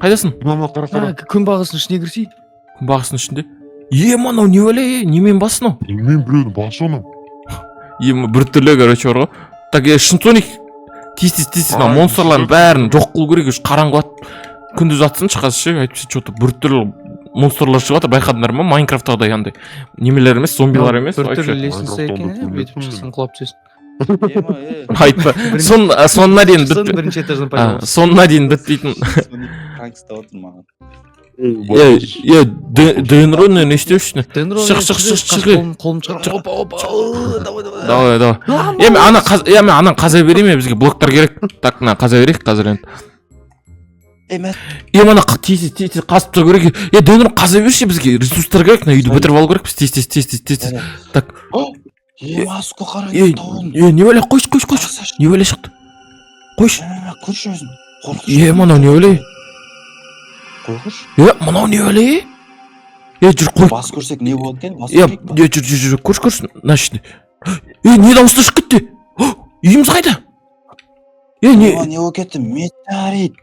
Қайдасың? Мама қара. Күн бағасының ішіне кірсей. Күн бағасының ішінде. Анау не бәле, немен басын ау? Немен біреудің басы оның? Бір түрлі, короче, бар ғой. Так, Шинсоник тез монстрлардың бәрін жоқ қылу керек, қараңғы күндіз атсыншы қазір ше, әйтпесе что-то бір түрлі монстрлар шығып жатыр, байқадыңдар ма? Майнкрафттағыдай андай немелер емес, зомбилар емес. Бір түрлі лестница екен, бүйтіп шықсын, құлап түсесің. Айтпа. Соңына дейін бірінші этаждан пайда. Соңына дейін бітпейтін. Денро не істеуші? Шық. Қолым шығар. Давай. Мен ана қаза берейін, бізге блоктар керек. Так, қаза берейік қазір енді. Ана тез қазып тұру керек. Денро қаза берші, бізге ресурстар керек, үйді бітіріп алу керек. Тез. Так. Маску қарай. Не бәле, қойш. Не бәле шықты? Қойш. Көрші өзін. Мынау не бәле? Қойғыш? Мынау не бәле? Жүр қой. Бас көрсек не болады екен? Жүр, көрш. Нашты. Не дауысты шық кетті? Үйіміз қайда? Не болып кетті? Метеорит.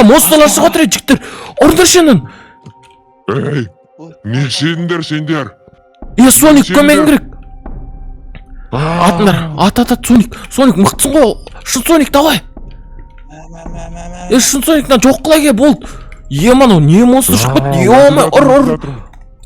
Монстрлар шығып отыр, жігіттер. Ұрыңдар шенін. Ей, не сендер? Соник, көмегің керек. Атындар, ат, Соник мықтысың ғой. Шын Соник, давай. Шын Соникнан жоқ қылай ке, болды. Анау не монстр шығып кетті? Ұр.